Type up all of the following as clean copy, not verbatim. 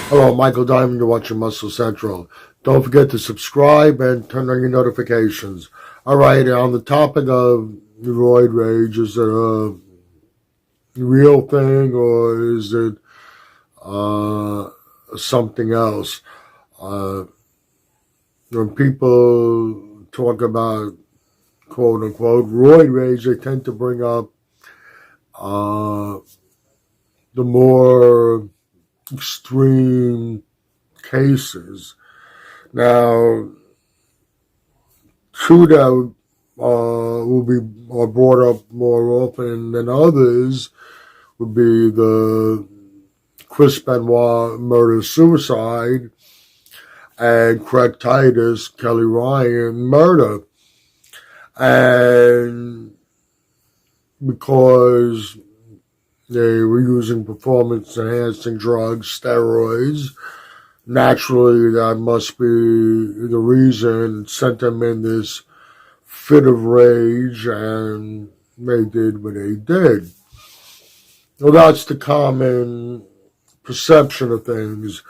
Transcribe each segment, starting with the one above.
Hello, Michael Diamond. You're watching Muscle Central. Don't forget to subscribe and turn on your notifications. All right, on the topic of roid rage, is it a real thing or is it something else? Uh, when people talk about quote unquote roid rage, they tend to bring up uh, the more extreme cases. Now, two that will be brought up more often than others would be the Chris Benoit murder-suicide and Craig Titus, Kelly Ryan murder. And because they were using performance-enhancing drugs, steroids, naturally that must be the reason sent them in this fit of rage, and they did what they did. Well, that's the common perception of things.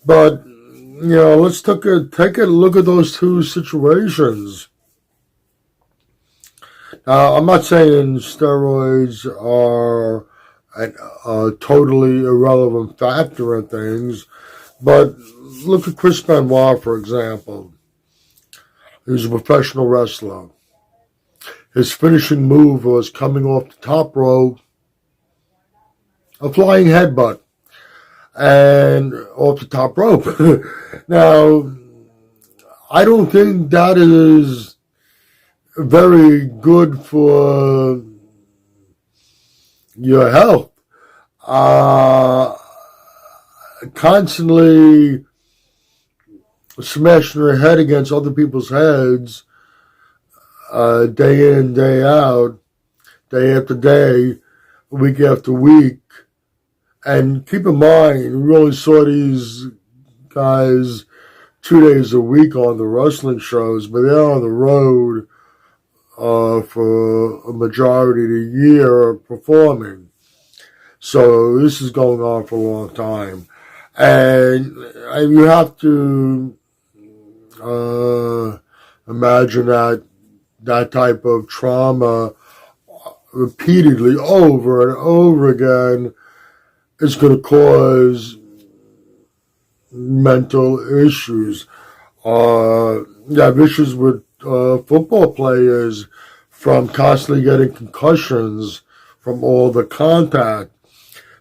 But, let's take a look at those two situations. Now, I'm not saying steroids are a totally irrelevant factor in things, but look at Chris Benoit, for example. He was a professional wrestler. His finishing move was coming off the top rope, a flying headbutt, and off the top rope. Now, I don't think that is very good for your health. Constantly smashing your head against other people's heads, day in, day out, day after day, week after week. And keep in mind, we only saw these guys 2 days a week on the wrestling shows, but they're on the road for a majority of the year performing. So this is going on for a long time. And you have to imagine that type of trauma repeatedly over and over again is going to cause mental issues. You have issues with football players from constantly getting concussions from all the contact.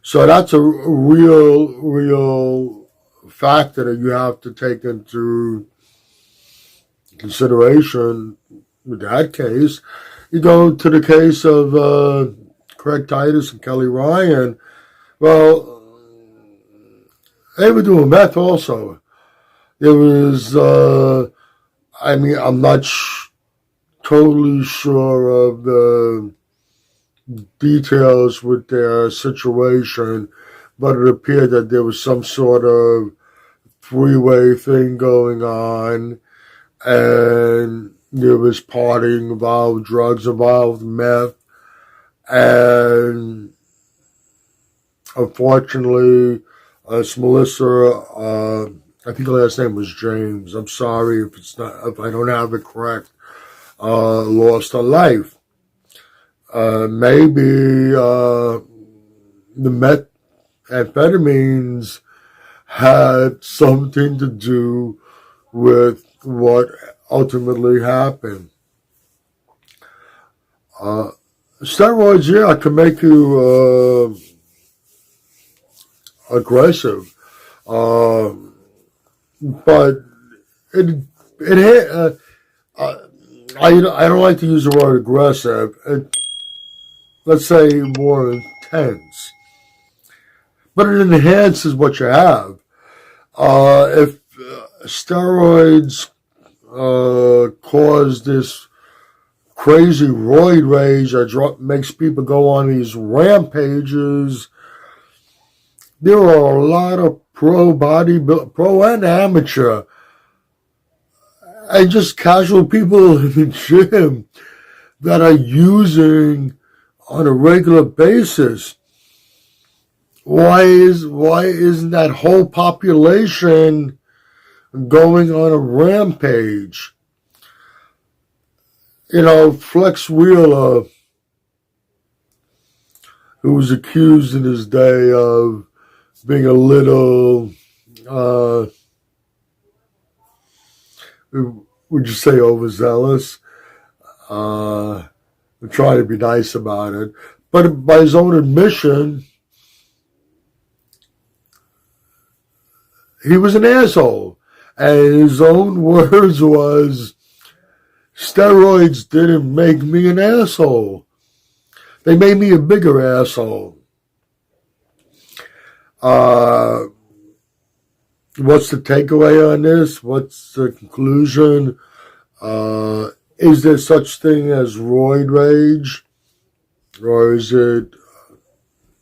So that's a real factor that you have to take into consideration with that case. You go to the case of Craig Titus and Kelly Ryan. Well, they were doing meth also. It was, I'm not totally sure of the details with their situation, but it appeared that there was some sort of three-way thing going on, and there was partying involved, drugs involved, meth, and unfortunately, Melissa, I think her last name was James. I'm sorry if I don't have it correct. Lost her life. Maybe the methamphetamines had something to do with what ultimately happened. Steroids, yeah, can make you aggressive, but I don't like to use the word aggressive. Let's say more intense, but it enhances what you have. If steroids cause this crazy roid rage that makes people go on these rampages, there are a lot of pro and amateur, and just casual people in the gym that are using on a regular basis why isn't that whole population going on a rampage? You know, Flex Wheeler, who was accused in his day of being a little, would you say overzealous? I'm trying to be nice about it. But by his own admission, he was an asshole. And his own words was, steroids didn't make me an asshole. They made me a bigger asshole. What's the takeaway on this? What's the conclusion? Is there such thing as roid rage? Or is it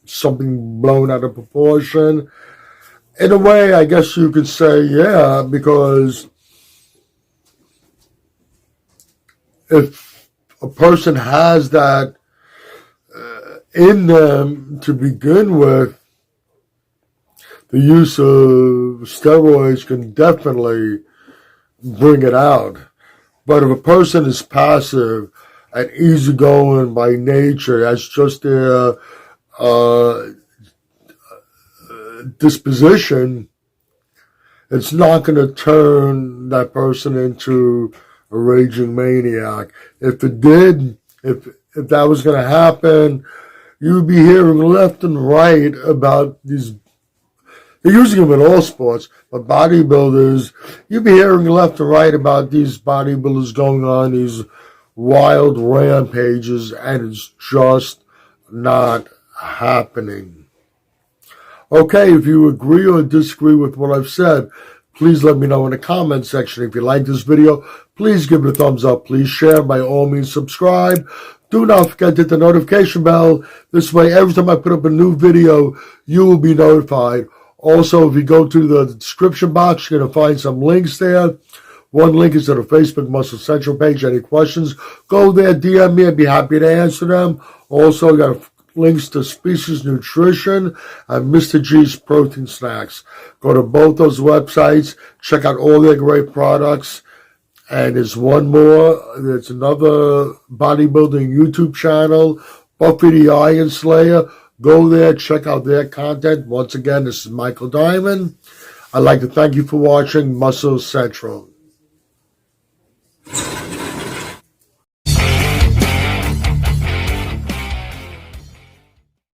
something blown out of proportion? In a way, I guess you could say, yeah, because if a person has that in them to begin with, the use of steroids can definitely bring it out. But if a person is passive and easygoing by nature, that's just their disposition, it's not going to turn that person into a raging maniac. If it did, if that was going to happen, you'd be hearing left and right about these. They're using them in all sports, but bodybuilders, you'd be hearing left and right about these bodybuilders going on these wild rampages, and it's just not happening. Okay, if you agree or disagree with what I've said, please let me know in the comment section. If you like this video, please give it a thumbs up. Please share. By all means, subscribe. Do not forget to hit the notification bell. This way, every time I put up a new video, you will be notified. Also, if you go to the description box, you're going to find some links there. One link is to the Facebook Muscle Central page. Any questions, go there, DM me. I'd be happy to answer them. Also, I got links to Species Nutrition and Mr. G's Protein Snacks. Go to both those websites. Check out all their great products. And there's one more. There's another bodybuilding YouTube channel, Buffy The Ironslayer. Go there, check out their content. Once again, this is Michael Diamond. I'd like to thank you for watching Muscle Central.